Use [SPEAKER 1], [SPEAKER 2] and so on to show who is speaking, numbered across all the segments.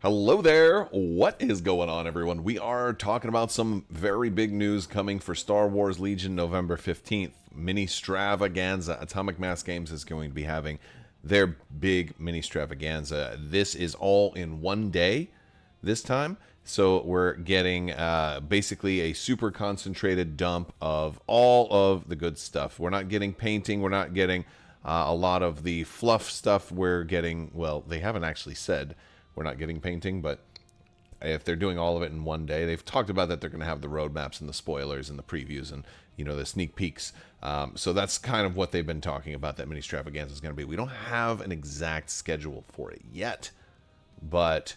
[SPEAKER 1] Hello there. What is going on, everyone? We are talking about some very big news coming for Star Wars Legion November 15th. Ministravaganza. Atomic Mass Games is going to be having their big Ministravaganza. This is all in one day this time. So we're getting basically a super concentrated dump of all of the good stuff. We're not getting painting. We're not getting a lot of the fluff stuff. We're getting, well, they haven't actually said we're not getting painting, but if they're doing all of it in one day, they've talked about that they're going to have the roadmaps and the spoilers and the previews and, you know, the sneak peeks. So that's kind of what they've been talking about that Ministravaganza is going to be. We don't have an exact schedule for it yet, but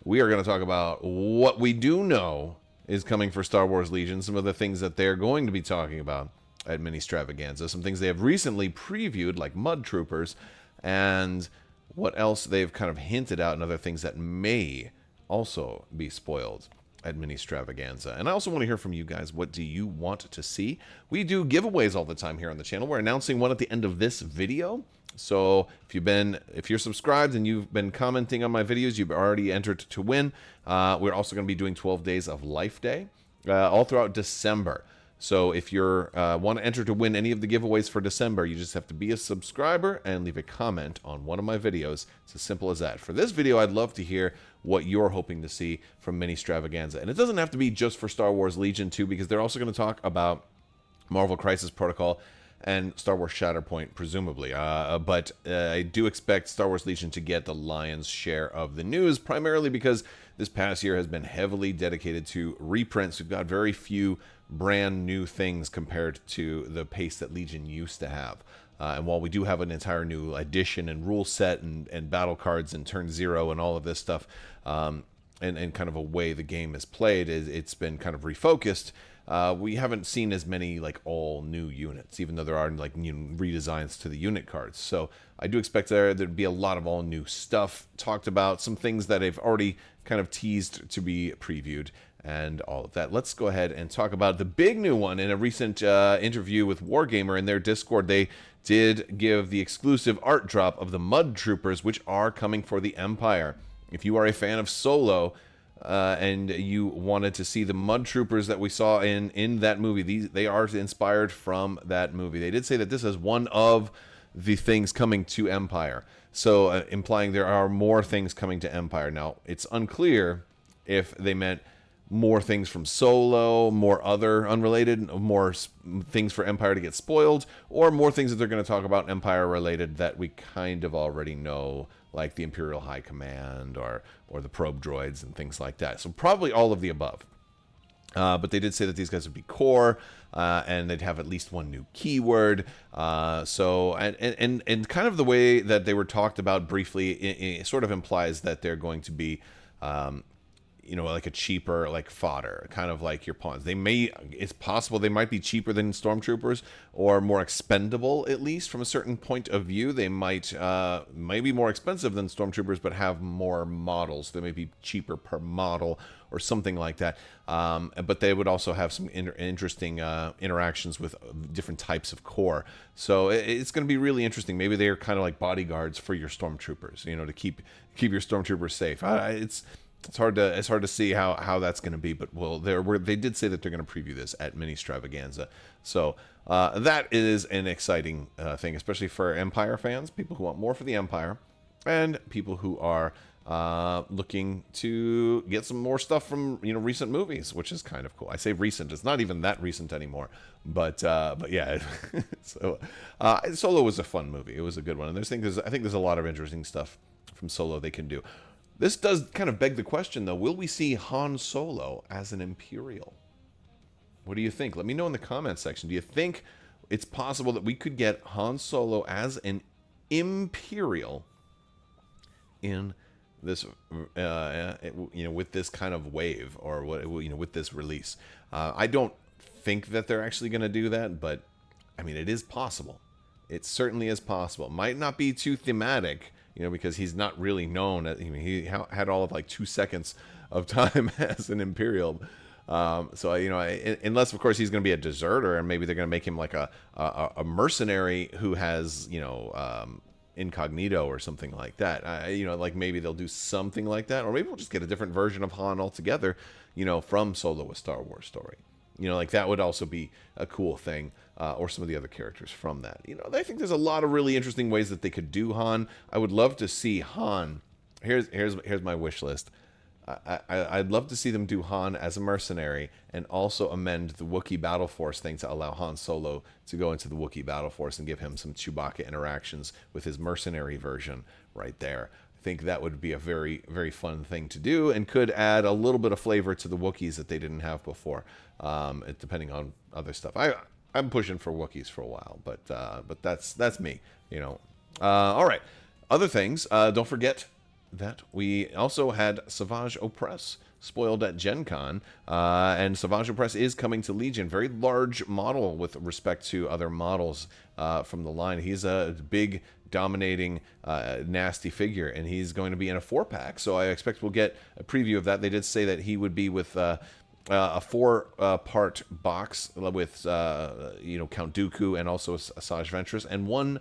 [SPEAKER 1] we are going to talk about what we do know is coming for Star Wars Legion, some of the things that they're going to be talking about at Ministravaganza, some things they have recently previewed, like Mud Troopers, and what else they've kind of hinted out, and other things that may also be spoiled at Ministravaganza. And I also want to hear from you guys. What do you want to see? We do giveaways all the time here on the channel. We're announcing one at the end of this video. So if you're subscribed and you've been commenting on my videos, you've already entered to win. We're also going to be doing 12 days of Life Day all throughout December. So if you want to enter to win any of the giveaways for December, you just have to be a subscriber and leave a comment on one of my videos. It's as simple as that. For this video, I'd love to hear what you're hoping to see from Ministravaganza. And it doesn't have to be just for Star Wars Legion 2, because they're also going to talk about Marvel Crisis Protocol and Star Wars Shatterpoint, presumably. But I do expect Star Wars Legion to get the lion's share of the news, primarily because this past year has been heavily dedicated to reprints. We've got very few brand new things compared to the pace that Legion used to have. And while we do have an entire new edition and rule set and battle cards and turn zero and all of this stuff, and kind of a way the game is played, it's been kind of refocused. We haven't seen as many like all new units, even though there are like new redesigns to the unit cards. So I do expect there'd be a lot of all new stuff talked about, some things that they've already kind of teased to be previewed, and all of that. Let's go ahead and talk about the big new one. In a recent interview with Wargamer in their Discord, they did give the exclusive art drop of the Mud Troopers, which are coming for the Empire. If you are a fan of Solo, and you wanted to see the Mud Troopers that we saw in that movie, they are inspired from that movie. They did say that this is one of the things coming to Empire, so implying there are more things coming to Empire. Now, it's unclear if they meant more things from Solo, more other unrelated, more things for Empire to get spoiled, or more things that they're going to talk about Empire related that we kind of already know, like the Imperial High Command or the probe droids and things like that. So probably all of the above. But they did say that these guys would be core, and they'd have at least one new keyword. And kind of the way that they were talked about briefly, it sort of implies that they're going to be, like a cheaper, like fodder, kind of like your pawns. It's possible they might be cheaper than Stormtroopers, or more expendable, at least from a certain point of view. They might be more expensive than Stormtroopers, but have more models. They may be cheaper per model or something like that. But they would also have some interesting interactions with different types of core. So it's going to be really interesting. Maybe they're kind of like bodyguards for your Stormtroopers, to keep your Stormtroopers safe. It's hard to see how that's going to be, but they did say that they're going to preview this at Ministravaganza. So that is an exciting thing, especially for Empire fans, people who want more for the Empire, and people who are looking to get some more stuff from recent movies, which is kind of cool. I say recent; it's not even that recent anymore. But yeah, so Solo was a fun movie. It was a good one, and I think there's a lot of interesting stuff from Solo they can do. This does kind of beg the question, though. Will we see Han Solo as an Imperial? What do you think? Let me know in the comments section. Do you think it's possible that we could get Han Solo as an Imperial in this, with this kind of wave, or with this release? I don't think that they're actually going to do that, but I mean, it is possible. It certainly is possible. It might not be too thematic, because he's not really known. He had all of like 2 seconds of time as an Imperial. Unless of course he's going to be a deserter, and maybe they're going to make him like a mercenary who has incognito or something like that. Like maybe they'll do something like that, or maybe we'll just get a different version of Han altogether, from Solo: A Star Wars Story. Like that would also be a cool thing, or some of the other characters from that. I think there's a lot of really interesting ways that they could do Han. I would love to see Han. Here's my wish list. I'd love to see them do Han as a mercenary and also amend the Wookiee Battle Force thing to allow Han Solo to go into the Wookiee Battle Force and give him some Chewbacca interactions with his mercenary version right there. I think that would be a very, very fun thing to do and could add a little bit of flavor to the Wookiees that they didn't have before, depending on other stuff. I'm pushing for Wookiees for a while, but that's me, All right, other things. Don't forget that we also had Savage Opress spoiled at Gen Con, and Savage Opress is coming to Legion. Very large model with respect to other models from the line. He's a big, dominating, nasty figure, and he's going to be in a 4-pack, so I expect we'll get a preview of that. They did say that he would be with a 4-part box with Count Dooku and also Asajj Ventress and one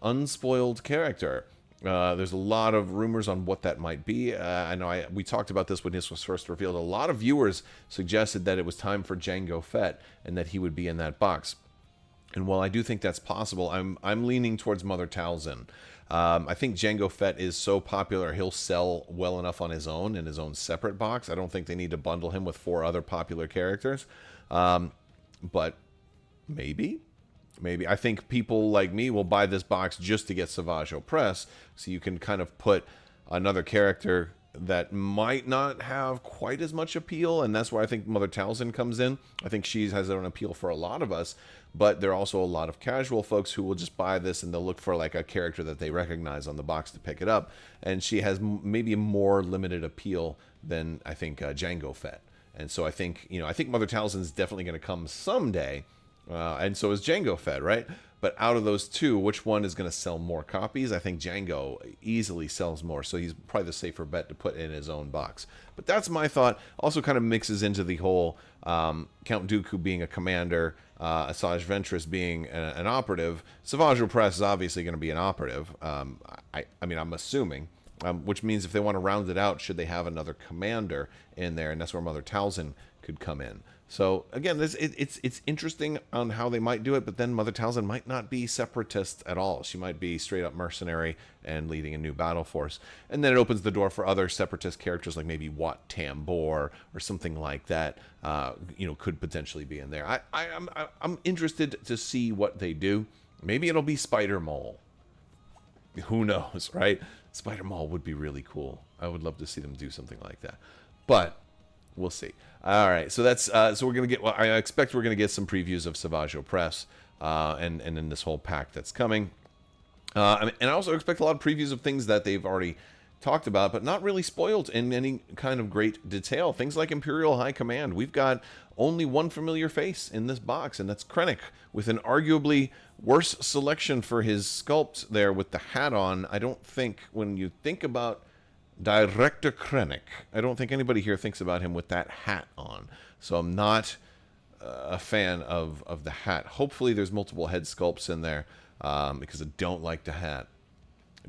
[SPEAKER 1] unspoiled character. There's a lot of rumors on what that might be. I know we talked about this when this was first revealed. A lot of viewers suggested that it was time for Jango Fett and that he would be in that box. And while I do think that's possible, I'm leaning towards Mother Talzin. I think Jango Fett is so popular, he'll sell well enough on his own in his own separate box. I don't think they need to bundle him with 4 other popular characters. But maybe. I think people like me will buy this box just to get Savage Opress, so you can kind of put another character that might not have quite as much appeal, and that's where I think Mother Talzin comes in. I think she has an appeal for a lot of us, but there are also a lot of casual folks who will just buy this and they'll look for like a character that they recognize on the box to pick it up, and she has maybe a more limited appeal than I think Jango Fett. And so I think Mother Talzin is definitely going to come someday. And so is Jango Fett, right? But out of those two, which one is going to sell more copies? I think Jango easily sells more, so he's probably the safer bet to put in his own box. But that's my thought. Also kind of mixes into the whole Count Dooku being a commander, Asajj Ventress being an operative. Savage Opress is obviously going to be an operative. I'm assuming. Which means if they want to round it out, should they have another commander in there? And that's where Mother Talzin could come in. So again, it's interesting on how they might do it, but then Mother Talzin might not be separatist at all. She might be straight up mercenary and leading a new battle force. And then it opens the door for other separatist characters like maybe Wat Tambor or something like that. Could potentially be in there. I'm interested to see what they do. Maybe it'll be Spider Mole. Who knows, right? Spider Mole would be really cool. I would love to see them do something like that, but we'll see. All right, so that's so we're gonna get. Well, I expect we're gonna get some previews of Savage Opress, and in this whole pack that's coming. And I also expect a lot of previews of things that they've already talked about, but not really spoiled in any kind of great detail. Things like Imperial High Command. We've got only one familiar face in this box, and that's Krennic, with an arguably worse selection for his sculpt there with the hat on. I don't think when you think about Director Krennic, I don't think anybody here thinks about him with that hat on. So I'm not a fan of the hat. Hopefully there's multiple head sculpts in there, because I don't like the hat.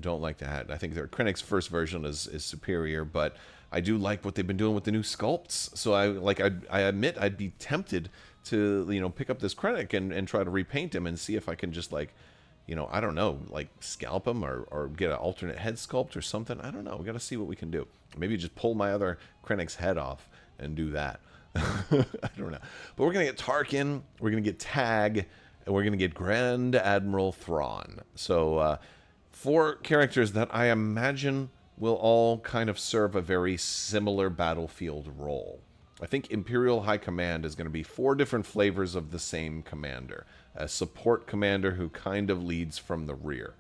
[SPEAKER 1] I think their Krennic's first version is superior, but I do like what they've been doing with the new sculpts. So I admit I'd be tempted to pick up this Krennic and try to repaint him and see if I can just I don't know, scalp him or get an alternate head sculpt or something. I don't know. We got to see what we can do. Maybe just pull my other Krennic's head off and do that. I don't know. But we're going to get Tarkin, we're going to get Tag, and we're going to get Grand Admiral Thrawn. So 4 characters that I imagine will all kind of serve a very similar battlefield role. I think Imperial High Command is going to be 4 different flavors of the same commander. A support commander who kind of leads from the rear.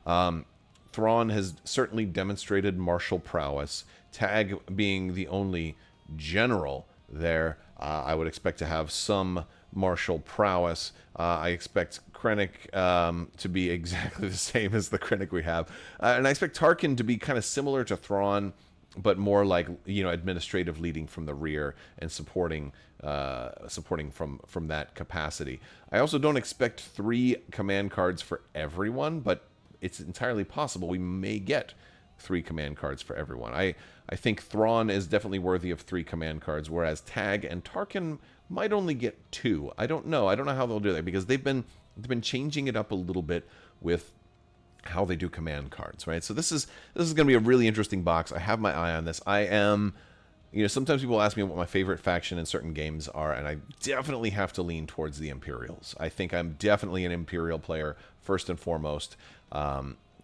[SPEAKER 1] Thrawn has certainly demonstrated martial prowess. Tag being the only general there, I would expect to have some martial prowess. I expect Krennic to be exactly the same as the Krennic we have. And I expect Tarkin to be kind of similar to Thrawn, but more like, administrative leading from the rear and supporting from that capacity. I also don't expect 3 command cards for everyone, but it's entirely possible we may get 3 command cards for everyone. I think Thrawn is definitely worthy of 3 command cards, whereas Tag and Tarkin might only get 2. I don't know. I don't know how they'll do that, because they've been changing it up a little bit with how they do command cards, right? So this is going to be a really interesting box. I have my eye on this. I am, sometimes people ask me what my favorite faction in certain games are, and I definitely have to lean towards the Imperials. I think I'm definitely an Imperial player first and foremost.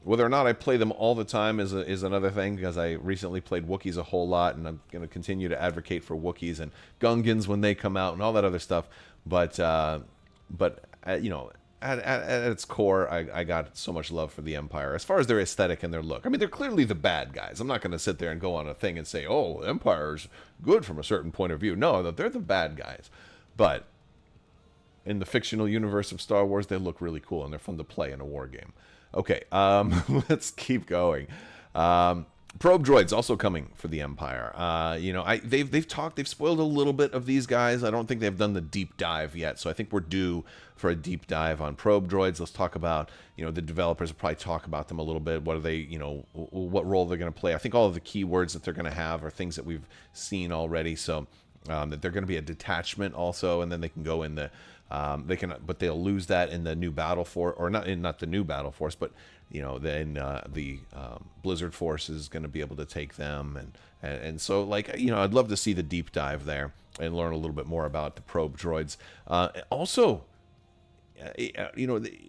[SPEAKER 1] Whether or not I play them all the time is another thing, because I recently played Wookiees a whole lot, and I'm going to continue to advocate for Wookiees and Gungans when they come out and all that other stuff. But at its core, I got so much love for the Empire as far as their aesthetic and their look. I mean, they're clearly the bad guys. I'm not going to sit there and go on a thing and say, oh, Empire's good from a certain point of view. No, they're the bad guys. But in the fictional universe of Star Wars, they look really cool, and they're fun to play in a war game. Okay, let's keep going. Probe droids also coming for the Empire. They've spoiled a little bit of these guys. I don't think they've done the deep dive yet, so I think we're due for a deep dive on probe droids. Let's talk about, the developers will probably talk about them a little bit. What are they, what role they're going to play. I think all of the keywords that they're going to have are things that we've seen already. So that they're going to be a detachment also, and then they can go in the but they'll lose that in the new battle force, or not the new battle force, but then the Blizzard Force is going to be able to take them, and so I'd love to see the deep dive there and learn a little bit more about the probe droids. Also,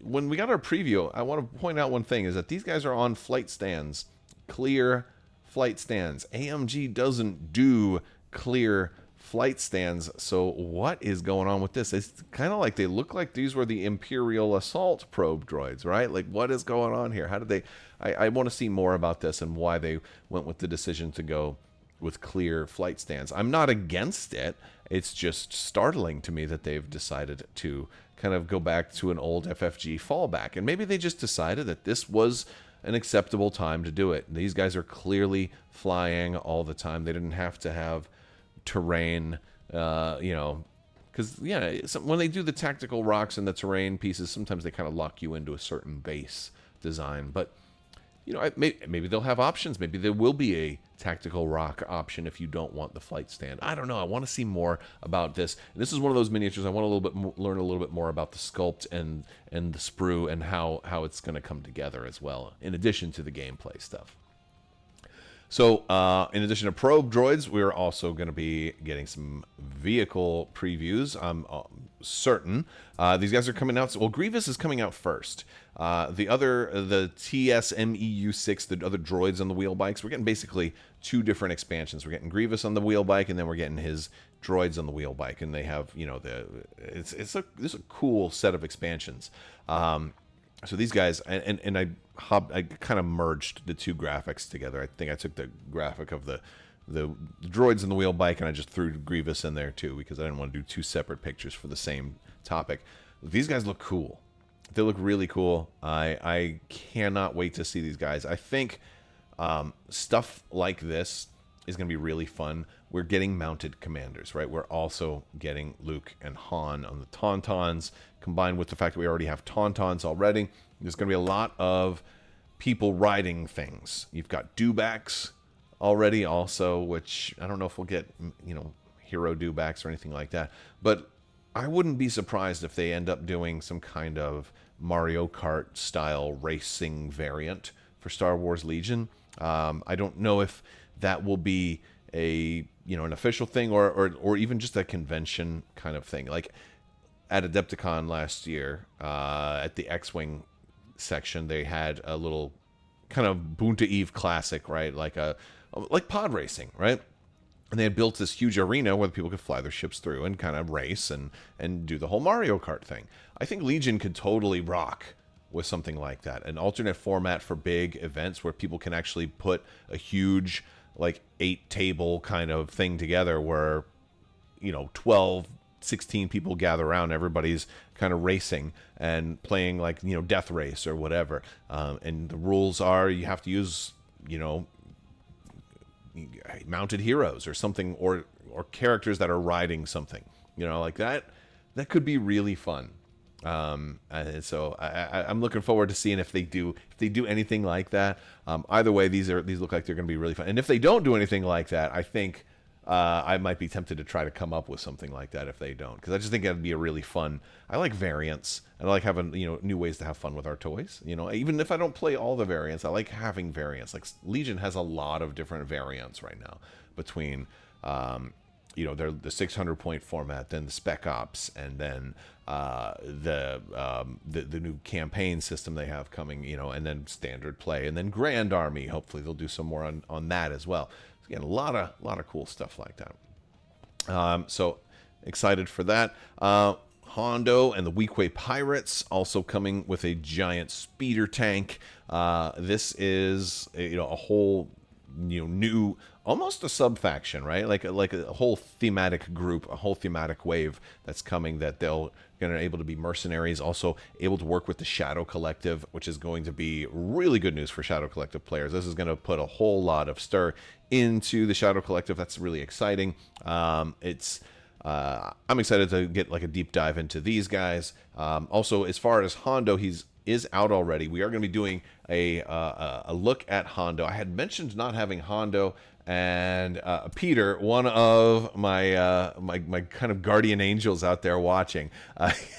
[SPEAKER 1] when we got our preview, I want to point out one thing, is that these guys are on flight stands, clear flight stands. AMG doesn't do clear flight stands, so what is going on with this? It's kind of like they look like these were the Imperial assault probe droids, right? Like, what is going on here? How did they... I want to see more about this and why they went with the decision to go with clear flight stands. I'm not against it. It's just startling to me that they've decided to kind of go back to an old FFG fallback, and maybe they just decided that this was an acceptable time to do it. These guys are clearly flying all the time. They didn't have to have terrain, because when they do the tactical rocks and the terrain pieces, sometimes they kind of lock you into a certain base design. But maybe they'll have options. Maybe there will be a tactical rock option if you don't want the flight stand. I don't know. I want to see more about this. And this is one of those miniatures I want learn a little bit more about the sculpt and the sprue and how it's going to come together as well, in addition to the gameplay stuff. So, in addition to probe droids, we're also going to be getting some vehicle previews. I'm certain. These guys are coming out. Well, Grievous is coming out first. The TSMEU6, the other droids on the wheel bikes, we're getting basically 2 different expansions. We're getting Grievous on the wheel bike, and then we're getting his droids on the wheel bike. And they have, this is a cool set of expansions. So these guys, and I kind of merged the 2 graphics together. I think I took the graphic of the droids and the wheel bike, and I just threw Grievous in there too, because I didn't want to do 2 separate pictures for the same topic. These guys look cool. They look really cool. I cannot wait to see these guys. I think stuff like this is going to be really fun. We're getting mounted commanders, right? We're also getting Luke and Han on the Tauntauns, combined with the fact that we already have Tauntauns already. There's going to be a lot of people riding things. You've got dewbacks already also, which I don't know if we'll get, hero dewbacks or anything like that. But I wouldn't be surprised if they end up doing some kind of Mario Kart style racing variant for Star Wars Legion. I don't know if that will be an official thing or even just a convention kind of thing. Like at Adepticon last year, at the X-Wing section, they had a little kind of Boonta Eve classic, right? Like pod racing, right? And they had built this huge arena where people could fly their ships through and kind of race and do the whole Mario Kart thing. I think Legion could totally rock with something like that. An alternate format for big events where people can actually put a huge, 8-table kind of thing together where, 12, 16 people gather around. Everybody's kind of racing and playing Death Race or whatever. And the rules are you have to use, mounted heroes or something, or characters that are riding something, like that. That could be really fun. And so I'm looking forward to seeing if they do anything like that. Either way, these look like they're going to be really fun. And if they don't do anything like that, I think I might be tempted to try to come up with something like that if they don't, because I just think that'd be a really fun. I like variants, and I like having new ways to have fun with our toys. Even if I don't play all the variants, I like having variants. Like Legion has a lot of different variants right now between. They're the 600 point format, then the Spec Ops, and then the new campaign system they have coming, and then standard play, and then Grand Army. Hopefully they'll do some more on that as well. So again, a lot of cool stuff like that. So excited for that. Hondo and the Weequay Pirates also coming with a giant speeder tank. This is a whole new, almost a sub-faction, right? Like a whole thematic group, a whole thematic wave that's coming, that they're going to able to be mercenaries, also able to work with the Shadow Collective, which is going to be really good news for Shadow Collective players. This is going to put a whole lot of stir into the Shadow Collective. That's really exciting. I'm excited to get like a deep dive into these guys. Also, as far as Hondo, is out already. We are going to be doing a look at Hondo. I had mentioned not having Hondo, and Peter, one of my my kind of guardian angels out there watching,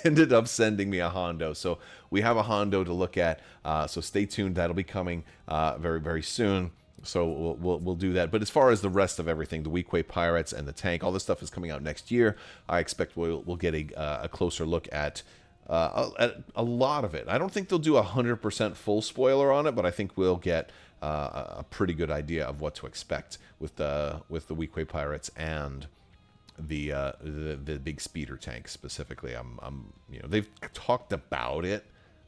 [SPEAKER 1] ended up sending me a Hondo. So we have a Hondo to look at. So stay tuned. That'll be coming very, very soon. So we'll do that. But as far as the rest of everything, the Weequay Pirates and the tank, all this stuff is coming out next year. I expect we'll get a closer look at a lot of it. I don't think they'll do 100% full spoiler on it, but I think we'll get a pretty good idea of what to expect with the Weequay Pirates and the big speeder tank specifically. They've talked about it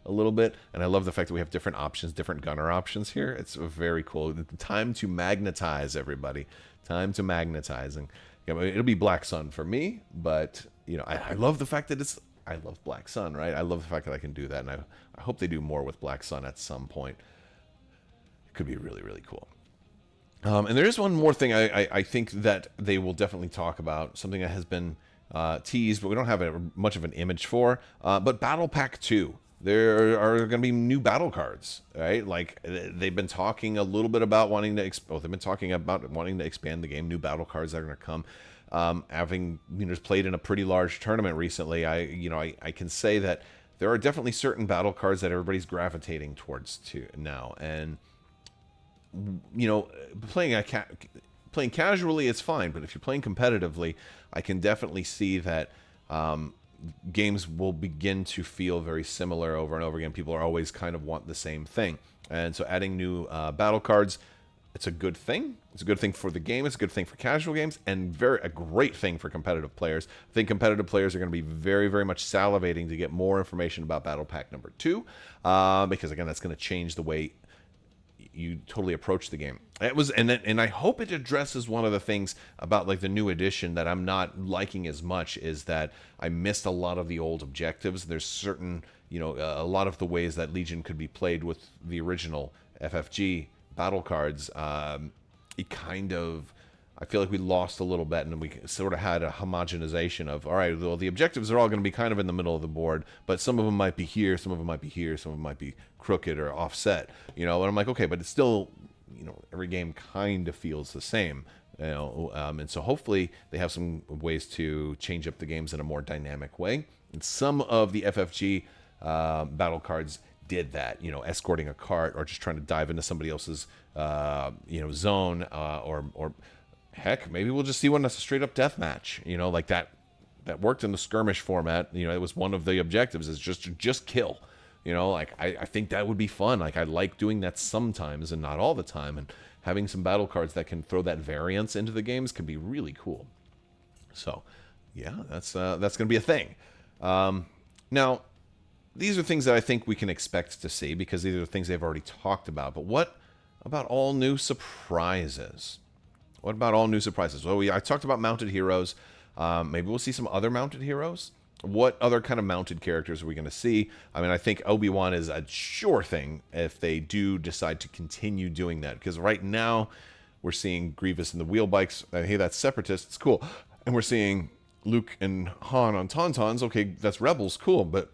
[SPEAKER 1] a little bit, and I love the fact that we have different options, different gunner options here. It's very cool. Time to magnetize, everybody. Time to magnetize. And it'll be Black Sun for me, but I love the fact that I love Black Sun, right? I love the fact that I can do that, and I hope they do more with Black Sun at some point. It could be really, really cool. And there is one more thing I think that they will definitely talk about, something that has been teased, but we don't have much of an image for, but Battle Pack 2. There are going to be new battle cards, right? Like, they've been talking a little bit about wanting to expand the game, new battle cards that are going to come. Having played in a pretty large tournament recently, I can say that there are definitely certain battle cards that everybody's gravitating towards now, and playing casually it's fine, but if you're playing competitively, I can definitely see that games will begin to feel very similar over and over again. People are always kind of want the same thing, and so adding new battle cards, it's a good thing. It's a good thing for the game. It's a good thing for casual games, and a great thing for competitive players. I think competitive players are going to be very, very much salivating to get more information about Battle Pack number 2, because again, that's going to change the way you totally approach the game. And I hope it addresses one of the things about like the new edition that I'm not liking as much, is that I missed a lot of the old objectives. There's certain, a lot of the ways that Legion could be played with the original FFG battle cards. I feel like we lost a little bit, and we sort of had a homogenization of, all right, well, the objectives are all going to be kind of in the middle of the board, but some of them might be here, some of them might be here, some of them might be crooked or offset, and I'm like, okay, but it's still, every game kind of feels the same, and so hopefully they have some ways to change up the games in a more dynamic way. And some of the FFG battle cards did that, escorting a cart or just trying to dive into somebody else's, zone, or heck, maybe we'll just see one that's a straight up death match, like that worked in the skirmish format. It was one of the objectives, is just kill, like I think that would be fun. Like, I like doing that sometimes and not all the time, and having some battle cards that can throw that variance into the games can be really cool. So yeah, that's gonna be a thing. Now, these are things that I think we can expect to see, because these are things they've already talked about. But what about all new surprises? What about all new surprises? Well, I talked about mounted heroes. Maybe we'll see some other mounted heroes. What other kind of mounted characters are we going to see? I mean, I think Obi-Wan is a sure thing if they do decide to continue doing that. Because right now, we're seeing Grievous in the wheel bikes. Hey, that's Separatists. It's cool. And we're seeing Luke and Han on Tauntauns. Okay, that's Rebels. Cool. But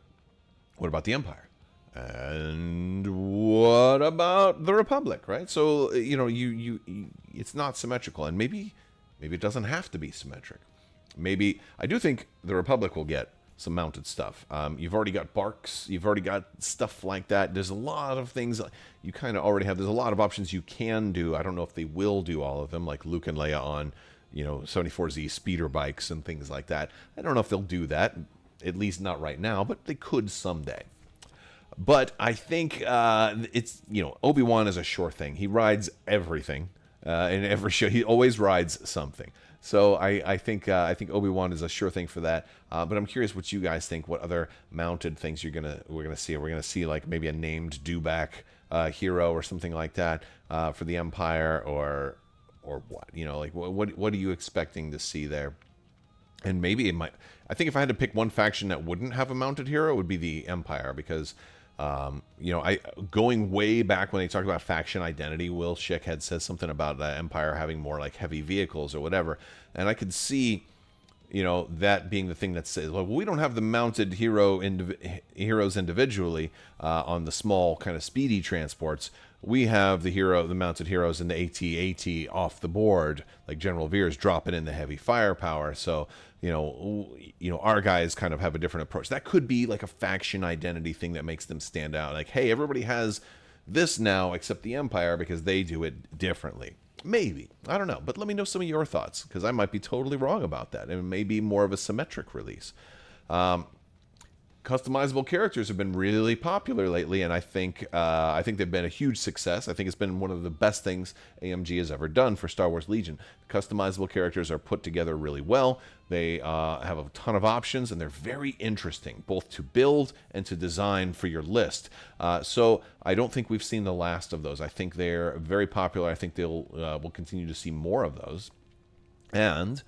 [SPEAKER 1] What about the Empire? And what about the Republic, right? So, you it's not symmetrical, and maybe it doesn't have to be symmetric. Maybe I do think the Republic will get some mounted stuff. You've already got barks, you've already got stuff like that. There's a lot of things you kind of already have. There's a lot of options you can do. I don't know if they will do all of them, like Luke and Leia on 74Z speeder bikes and things like that. I don't know if they'll do that, at least not right now, but they could someday. But I think it's, Obi-Wan is a sure thing. He rides everything in every show. He always rides something. So I think Obi-Wan is a sure thing for that. But I'm curious what you guys think. What other mounted things we're gonna see? We're gonna see like maybe a named dewback hero or something like that for the Empire, or what? Like what are you expecting to see there? And maybe it might. I think if I had to pick one faction that wouldn't have a mounted hero, it would be the Empire, because going way back when they talked about faction identity, Will Schick had said something about Empire having more like heavy vehicles or whatever, and I could see, that being the thing that says, well, we don't have the mounted heroes individually on the small kind of speedy transports. We have the mounted heroes in the AT-AT off the board, like General Veers dropping in the heavy firepower. So, our guys kind of have a different approach. That could be like a faction identity thing that makes them stand out. Like, hey, everybody has this now except the Empire because they do it differently. Maybe. I don't know. But let me know some of your thoughts, because I might be totally wrong about that. It may be more of a symmetric release. Customizable characters have been really popular lately, and I think they've been a huge success. I think it's been one of the best things AMG has ever done for Star Wars Legion. Customizable characters are put together really well. They have a ton of options, and they're very interesting, both to build and to design for your list. So I don't think we've seen the last of those. I think they're very popular. I think we'll continue to see more of those. And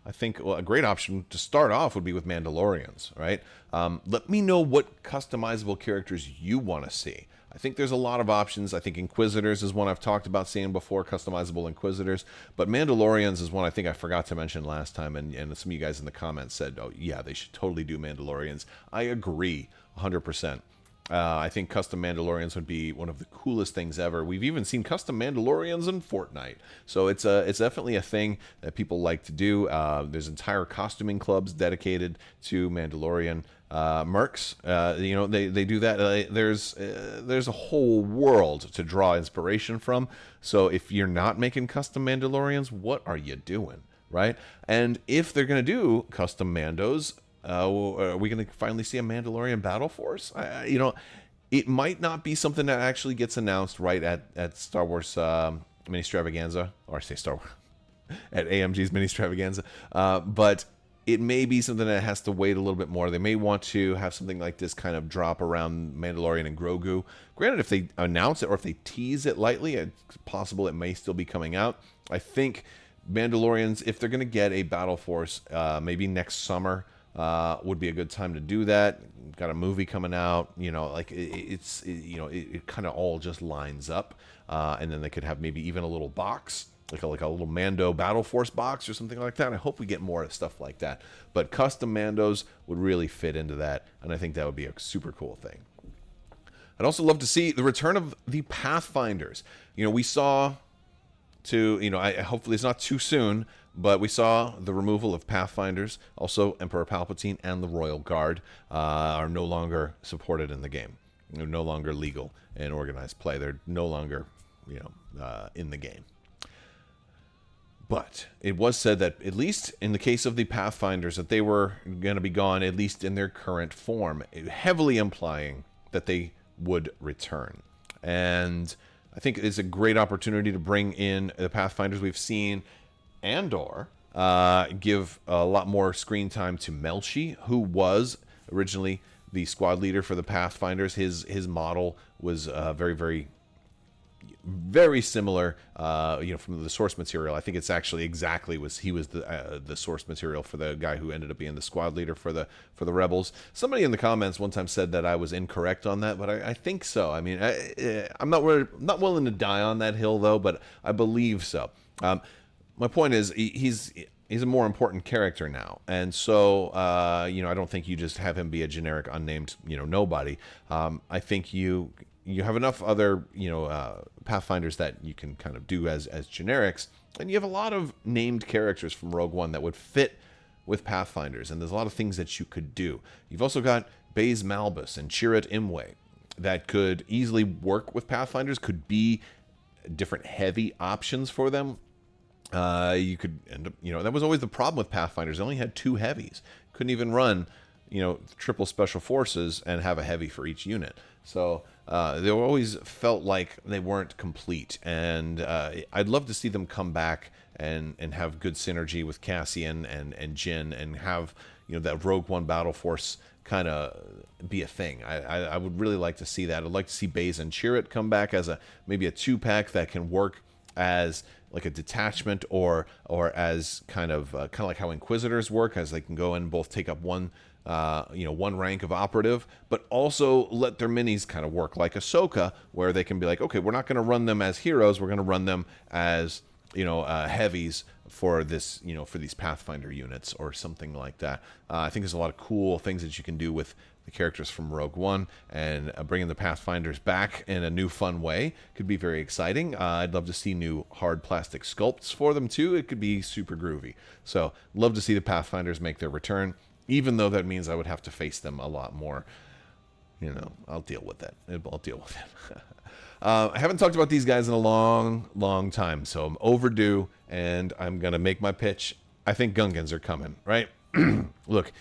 [SPEAKER 1] I think a great option to start off would be with Mandalorians, right? Let me know what customizable characters you want to see. I think there's a lot of options. I think Inquisitors is one I've talked about seeing before, customizable Inquisitors. But Mandalorians is one I think I forgot to mention last time, and some of you guys in the comments said, oh, yeah, they should totally do Mandalorians. I agree 100%. I think custom Mandalorians would be one of the coolest things ever. We've even seen custom Mandalorians in Fortnite, so it's definitely a thing that people like to do. There's entire costuming clubs dedicated to Mandalorian mercs. They do that. There's a whole world to draw inspiration from. So if you're not making custom Mandalorians, what are you doing, right? And if they're gonna do custom Mandos, are we going to finally see a Mandalorian battle force? It might not be something that actually gets announced right at Star Wars Ministravaganza, or I say Star Wars, at AMG's Ministravaganza, but it may be something that has to wait a little bit more. They may want to have something like this kind of drop around Mandalorian and Grogu. Granted, if they announce it or if they tease it lightly, it's possible it may still be coming out. I think Mandalorians, if they're going to get a battle force, maybe next summer, would be a good time to do that. Got a movie coming out, it kind of all just lines up, and then they could have maybe even a little box, like a little Mando Battle Force box or something like that. I hope we get more stuff like that. But custom Mandos would really fit into that, and I think that would be a super cool thing. I'd also love to see the return of the Pathfinders. We saw hopefully it's not too soon, but we saw the removal of Pathfinders. Also, Emperor Palpatine and the Royal Guard are no longer supported in the game. They're no longer legal in organized play. They're no longer, in the game. But it was said that, at least in the case of the Pathfinders, that they were going to be gone, at least in their current form, heavily implying that they would return. And I think it's a great opportunity to bring in the Pathfinders. We've seen Andor give a lot more screen time to Melshi, who was originally the squad leader for the Pathfinders. His model was very, very, very similar, from the source material. I think it's actually exactly he was the source material for the guy who ended up being the squad leader for the Rebels. Somebody in the comments one time said that I was incorrect on that, but I think so. I mean, I'm not willing to die on that hill though, but I believe so. My point is, he's he's a more important character now, and so I don't think you just have him be a generic unnamed nobody. I think you have enough other Pathfinders that you can kind of do as generics, and you have a lot of named characters from Rogue One that would fit with Pathfinders, and there's a lot of things that you could do. You've also got Baze Malbus and Chirrut Imwe that could easily work with Pathfinders, could be different heavy options for them. You could end up, that was always the problem with Pathfinders. They only had 2 heavies. Couldn't even run, triple special forces and have a heavy for each unit. So they always felt like they weren't complete. And I'd love to see them come back and have good synergy with Cassian and Jyn, and have that Rogue One battle force kind of be a thing. I would really like to see that. I'd like to see Baze and Chirrut come back as maybe a 2-pack that can work as like a detachment, or as kind of like how Inquisitors work, as they can go and both take up one rank of operative, but also let their minis kind of work like Ahsoka, where they can be like, okay, we're not going to run them as heroes, we're going to run them as heavies for this, for these Pathfinder units or something like that. I think there's a lot of cool things that you can do with the characters from Rogue One, and bringing the Pathfinders back in a new fun way could be very exciting. I'd love to see new hard plastic sculpts for them too. It could be super groovy. So love to see the Pathfinders make their return, even though that means I would have to face them a lot more. I'll deal with that. I'll deal with it. I haven't talked about these guys in a long time, so I'm overdue, and I'm going to make my pitch. I think Gungans are coming, right? Look,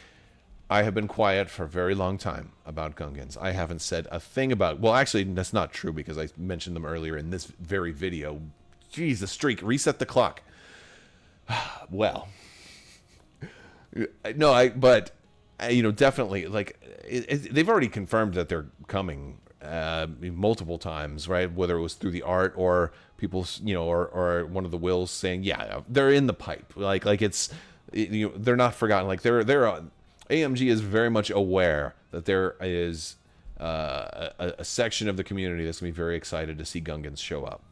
[SPEAKER 1] I have been quiet for a very long time about Gungans. I haven't said a thing about... Well, actually, that's not true, because I mentioned them earlier in this very video. Jeez, the streak. Reset the clock. Well... No, definitely, like, they've already confirmed that they're coming multiple times, right? Whether it was through the art or people, or one of the wills saying, yeah, they're in the pipe. Like it's, they're not forgotten. Like they're AMG is very much aware that there is a section of the community that's gonna be very excited to see Gungans show up.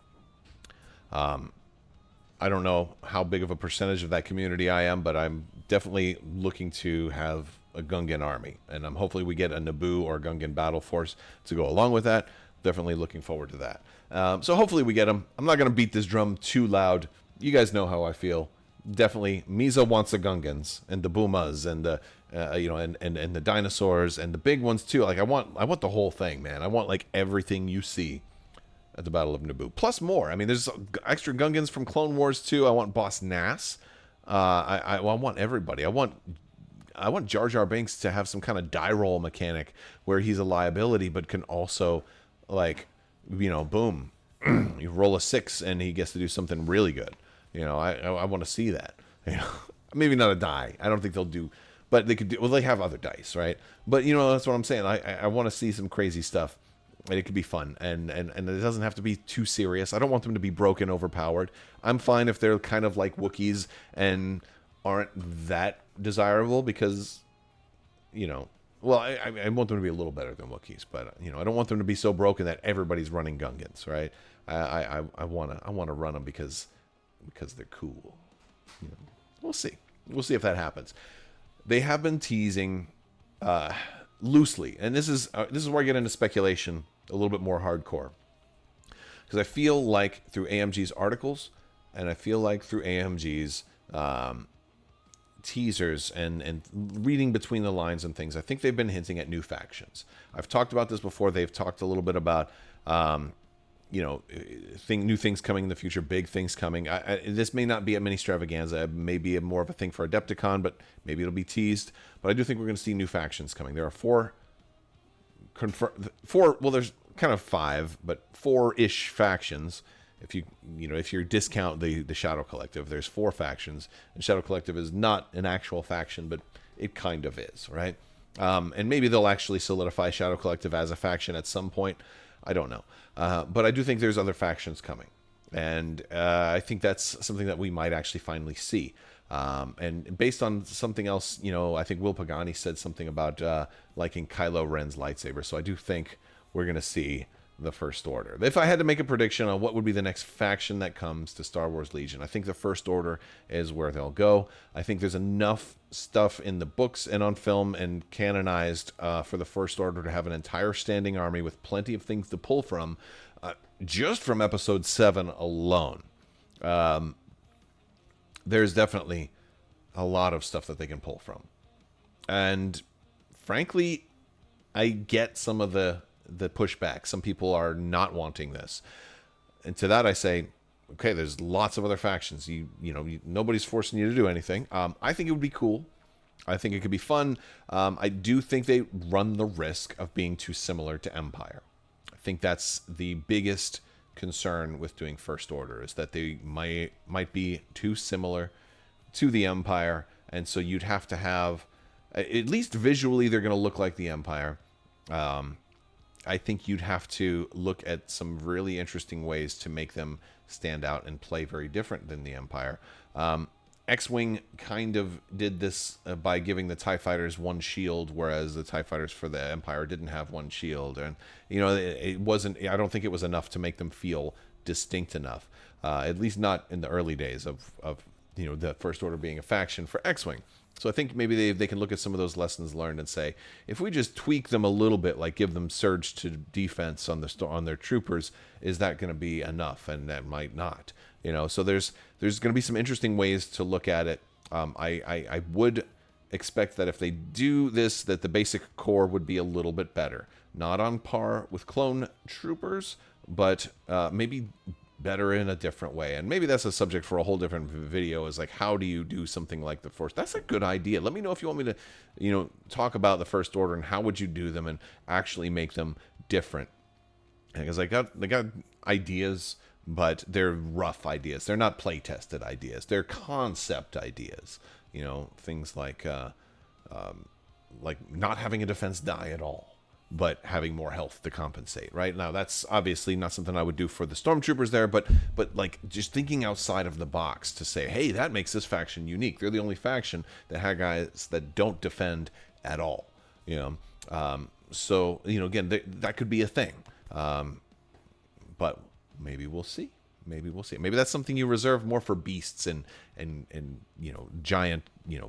[SPEAKER 1] I don't know how big of a percentage of that community I am, but I'm definitely looking to have a Gungan army, and hopefully we get a Naboo or Gungan battle force to go along with that. Definitely looking forward to that. So hopefully we get them. I'm not going to beat this drum too loud. You guys know how I feel. Definitely, Misa wants the Gungans and the Boomas and the and the dinosaurs and the big ones too. Like I want the whole thing, man. I want like everything you see at the Battle of Naboo, plus more. I mean, there's extra Gungans from Clone Wars too. I want Boss Nass. I want everybody. I want Jar Jar Binks to have some kind of die roll mechanic where he's a liability, but can also, like, boom, you roll a 6 and he gets to do something really good. I want to see that. Maybe not a die. I don't think they'll do, but they could do. Well, they have other dice, right? But that's what I'm saying. I want to see some crazy stuff. And it could be fun, and it doesn't have to be too serious. I don't want them to be broken, overpowered. I'm fine if they're kind of like Wookiees and aren't that desirable, because, well, I want them to be a little better than Wookiees, but I don't want them to be so broken that everybody's running Gungans, right? I wanna run them because they're cool. We'll see if that happens. They have been teasing loosely, and this is where I get into speculation a little bit more hardcore, because I feel like through AMG's articles, and I feel like through AMG's teasers and reading between the lines and things, I think they've been hinting at new factions. I've talked about this before. They've talked a little bit about new things coming in the future, big things coming. This may not be at Ministravaganza. It may be more of a thing for Adepticon, but maybe it'll be teased. But I do think we're going to see new factions coming. There are four. Well, there's kind of 5, but 4-ish factions. If you discount the Shadow Collective, there's 4 factions, and Shadow Collective is not an actual faction, but it kind of is, right? And maybe they'll actually solidify Shadow Collective as a faction at some point. I don't know. But I do think there's other factions coming. And I think that's something that we might actually finally see. And based on something else, I think Will Pagani said something about liking Kylo Ren's lightsaber. So I do think we're going to see the First Order. If I had to make a prediction on what would be the next faction that comes to Star Wars Legion, I think the First Order is where they'll go. I think there's enough stuff in the books and on film and canonized for the First Order to have an entire standing army with plenty of things to pull from, just from Episode 7 alone. There's definitely a lot of stuff that they can pull from. And frankly, I get some of the pushback. Some people are not wanting this. And to that I say, okay, there's lots of other factions. Nobody's forcing you to do anything. I think it would be cool. I think it could be fun. I do think they run the risk of being too similar to Empire. I think that's the biggest concern with doing First Order, is that they might be too similar to the Empire, and so you'd have to have, at least visually, they're going to look like the Empire. I think you'd have to look at some really interesting ways to make them stand out and play very different than the Empire. X-Wing kind of did this by giving the TIE fighters one shield, whereas the TIE fighters for the Empire didn't have one shield. And, it wasn't, I don't think it was enough to make them feel distinct enough, at least not in the early days of the First Order being a faction for X-Wing. So I think maybe they can look at some of those lessons learned and say, if we just tweak them a little bit, like give them surge to defense on their troopers, is that going to be enough? And that might not. So there's going to be some interesting ways to look at it. I would expect that if they do this, that the basic core would be a little bit better. Not on par with clone troopers, but maybe better in a different way. And maybe that's a subject for a whole different video, is like, how do you do something like the Force? That's a good idea. Let me know if you want me to, talk about the First Order and how would you do them and actually make them different. Because they got ideas, but they're rough ideas. They're not play-tested ideas. They're concept ideas. Things like not having a defense die at all, but having more health to compensate. Right now, that's obviously not something I would do for the stormtroopers there, but like just thinking outside of the box to say, hey, that makes this faction unique. They're the only faction that had guys that don't defend at all. So again, that could be a thing. But maybe we'll see. Maybe that's something you reserve more for beasts and giant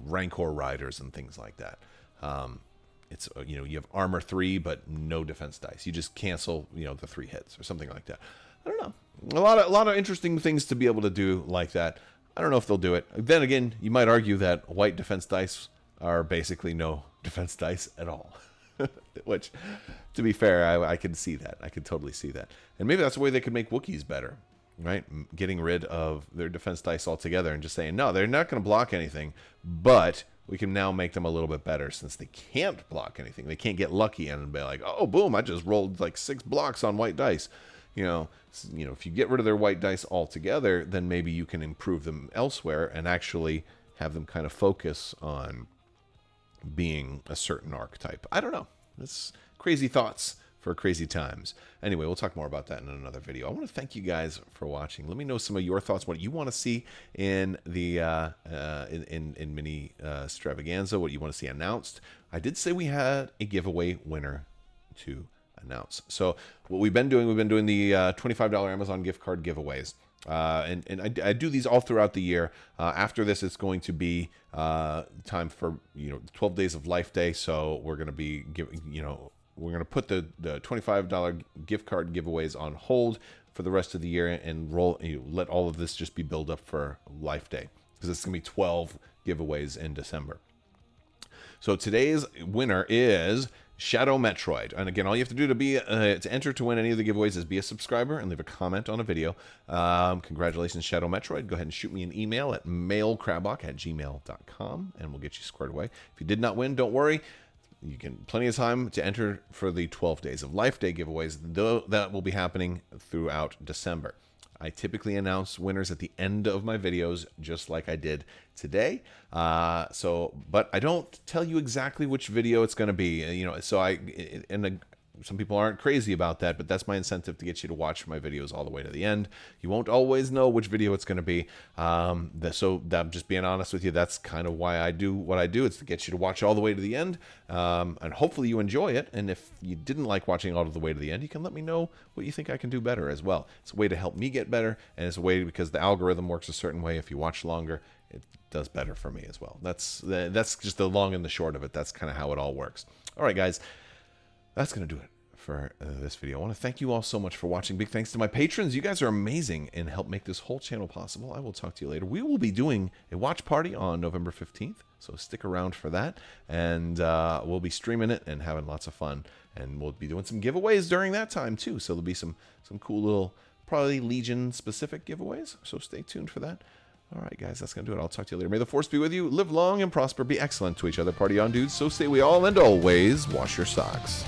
[SPEAKER 1] Rancor riders and things like that. It's you have armor 3 but no defense dice. You just cancel the 3 hits or something like that. I don't know. A lot of interesting things to be able to do like that. I don't know if they'll do it. Then again, you might argue that white defense dice are basically no defense dice at all. Which, to be fair, I could see that. I could totally see that. And maybe that's the way they could make Wookiees better, right? Getting rid of their defense dice altogether and just saying, no, they're not going to block anything, but we can now make them a little bit better since they can't block anything. They can't get lucky and be like, oh, boom, I just rolled like 6 blocks on white dice. If you get rid of their white dice altogether, then maybe you can improve them elsewhere and actually have them kind of focus on being a certain archetype. I don't know. It's crazy thoughts for crazy times. Anyway, we'll talk more about that in another video. I want to thank you guys for watching. Let me know some of your thoughts, what you want to see in the in Ministravaganza, what you want to see announced. I did say we had a giveaway winner to announce. So what we've been doing the $25 Amazon gift card giveaways. And I do these all throughout the year. After this, it's going to be time for 12 days of Life Day. So we're going to be giving we're going to put the $25 gift card giveaways on hold for the rest of the year and let all of this just be built up for Life Day, because it's going to be 12 giveaways in December. So today's winner is Shadow Metroid. And again, all you have to do to enter to win any of the giveaways is be a subscriber and leave a comment on a video. Congratulations, Shadow Metroid. Go ahead and shoot me an email at mailcrabbok@gmail.com and we'll get you squared away. If you did not win, don't worry. You can plenty of time to enter for the 12 Days of Life Day giveaways, though that will be happening throughout December. I typically announce winners at the end of my videos, just like I did today. But I don't tell you exactly which video it's going to be. So some people aren't crazy about that, but that's my incentive to get you to watch my videos all the way to the end. You won't always know which video it's going to be. So I'm just being honest with you. That's kind of why I do what I do. It's to get you to watch all the way to the end. And hopefully you enjoy it. And if you didn't like watching all the way to the end, you can let me know what you think I can do better as well. It's a way to help me get better. And it's a way, because the algorithm works a certain way. If you watch longer, it does better for me as well. That's just the long and the short of it. That's kind of how it all works. All right, guys, that's going to do it for this video. I want to thank you all so much for watching. Big thanks to my patrons. You guys are amazing and help make this whole channel possible. I will talk to you later. We will be doing a watch party on November 15th, so stick around for that. And we'll be streaming it and having lots of fun. And we'll be doing some giveaways during that time, too. So there'll be some cool little, probably Legion-specific giveaways. So stay tuned for that. All right, guys, that's going to do it. I'll talk to you later. May the Force be with you. Live long and prosper. Be excellent to each other. Party on, dudes. So say we all, and always wash your socks.